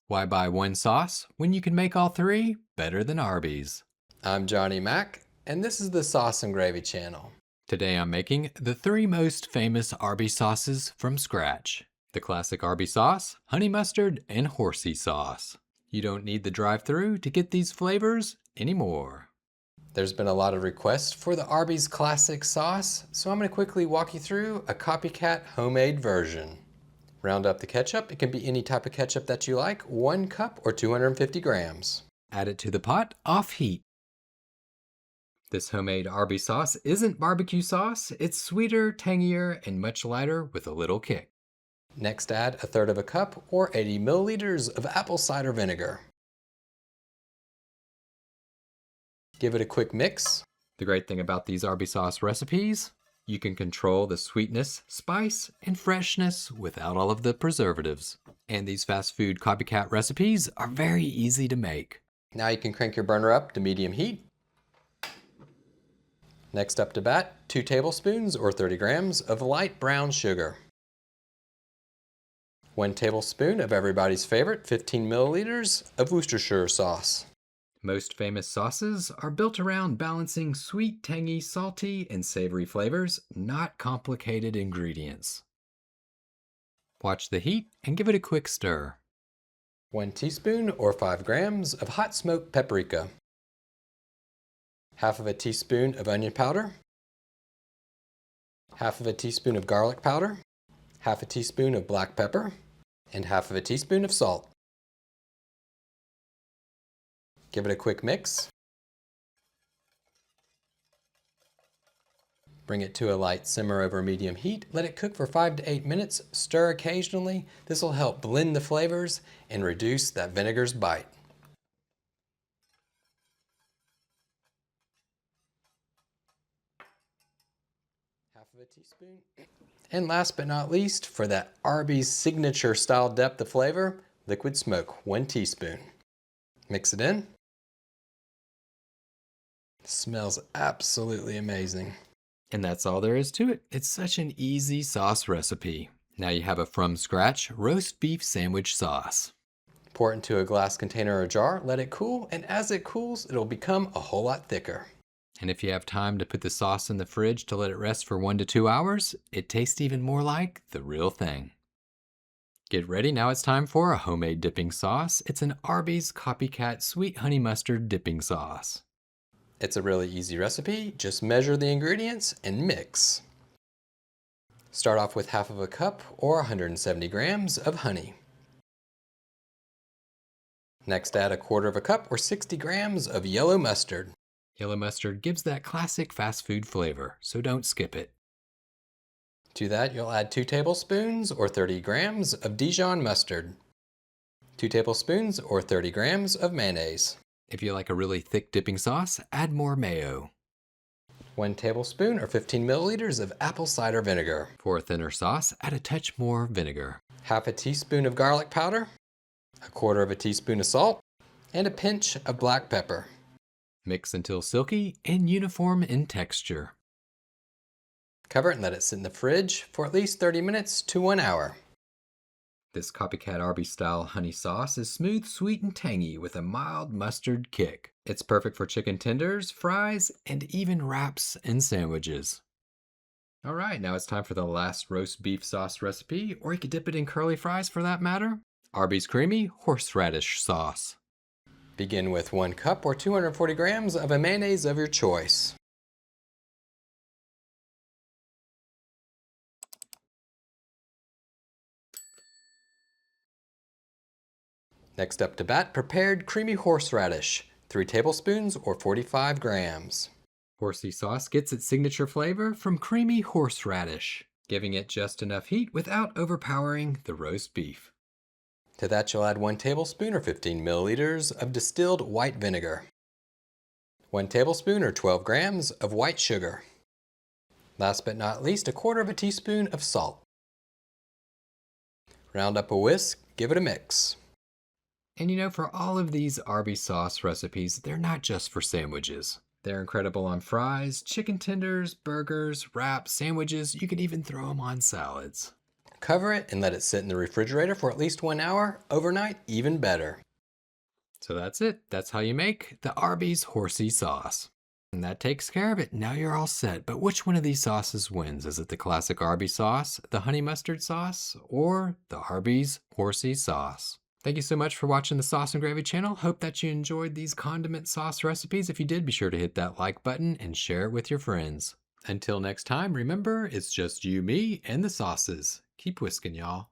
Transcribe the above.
Why buy one sauce when you can make all three better than Arby's? I'm Johnny Mac, and this is the Sauce and Gravy channel. Today I'm making the three most famous Arby sauces from scratch. The classic Arby sauce, honey mustard, and Horsey sauce. You don't need the drive-thru to get these flavors anymore. There's been a lot of requests for the Arby's classic sauce, so I'm going to quickly walk you through a copycat homemade version. Round up the ketchup. It can be any type of ketchup that you like, 1 cup or 250 grams. Add it to the pot off heat. This homemade Arby sauce isn't barbecue sauce. It's sweeter, tangier, and much lighter with a little kick. Next, add 1/3 cup or 80 milliliters of apple cider vinegar. Give it a quick mix. The great thing about these Arby sauce recipes, you can control the sweetness, spice, and freshness without all of the preservatives. And these fast food copycat recipes are very easy to make. Now you can crank your burner up to medium heat. Next up to bat, 2 tablespoons or 30 grams of light brown sugar. 1 tablespoon of everybody's favorite 15 milliliters of Worcestershire sauce. Most famous sauces are built around balancing sweet, tangy, salty, and savory flavors, not complicated ingredients. Watch the heat and give it a quick stir. 1 teaspoon or 5 grams of hot smoked paprika. 1/2 teaspoon of onion powder. 1/2 teaspoon of garlic powder. 1/2 teaspoon of black pepper. And 1/2 teaspoon of salt. Give it a quick mix. Bring it to a light simmer over medium heat. Let it cook for 5 to 8 minutes. Stir occasionally. This will help blend the flavors and reduce that vinegar's bite. Half of a teaspoon. And last but not least, for that Arby's signature style depth of flavor, liquid smoke, 1 teaspoon. Mix it in. It smells absolutely amazing. And that's all there is to it. It's such an easy sauce recipe. Now you have a from scratch roast beef sandwich sauce. Pour it into a glass container or jar, let it cool, and as it cools, it'll become a whole lot thicker. And if you have time to put the sauce in the fridge to let it rest for 1 to 2 hours, it tastes even more like the real thing. Get ready, now it's time for a homemade dipping sauce. It's an Arby's Copycat sweet honey mustard dipping sauce. It's a really easy recipe. Just measure the ingredients and mix. Start off with 1/2 cup or 170 grams of honey. Next, add 1/4 cup or 60 grams of yellow mustard. Yellow mustard gives that classic fast food flavor, so don't skip it. To that, you'll add 2 tablespoons or 30 grams of Dijon mustard. 2 tablespoons or 30 grams of mayonnaise. If you like a really thick dipping sauce, add more mayo. 1 tablespoon or 15 milliliters of apple cider vinegar. For a thinner sauce, add a touch more vinegar. 1/2 teaspoon of garlic powder, 1/4 teaspoon of salt, and a pinch of black pepper. Mix until silky and uniform in texture. Cover it and let it sit in the fridge for at least 30 minutes to 1 hour. This Copycat Arby style honey sauce is smooth, sweet, and tangy with a mild mustard kick. It's perfect for chicken tenders, fries, and even wraps and sandwiches. All right, now it's time for the last roast beef sauce recipe, or you could dip it in curly fries for that matter. Arby's creamy horseradish sauce. Begin with 1 cup or 240 grams of a mayonnaise of your choice. Next up to bat, prepared creamy horseradish, 3 tablespoons or 45 grams. Horsey sauce gets its signature flavor from creamy horseradish, giving it just enough heat without overpowering the roast beef. To that, you'll add 1 tablespoon or 15 milliliters of distilled white vinegar. 1 tablespoon or 12 grams of white sugar. Last but not least, 1/4 teaspoon of salt. Round up a whisk, give it a mix. And you know, for all of these Arby sauce recipes, they're not just for sandwiches. They're incredible on fries, chicken tenders, burgers, wraps, sandwiches. You can even throw them on salads. Cover it and let it sit in the refrigerator for at least 1 hour. Overnight, even better. So that's it. That's how you make the Arby's Horsey sauce. And that takes care of it. Now you're all set. But which one of these sauces wins? Is it the classic Arby sauce, the honey mustard sauce, or the Arby's Horsey sauce? Thank you so much for watching the Sauce and Gravy channel. Hope that you enjoyed these condiment sauce recipes. If you did, be sure to hit that like button and share it with your friends. Until next time, remember, it's just you, me, and the sauces. Keep whisking, y'all.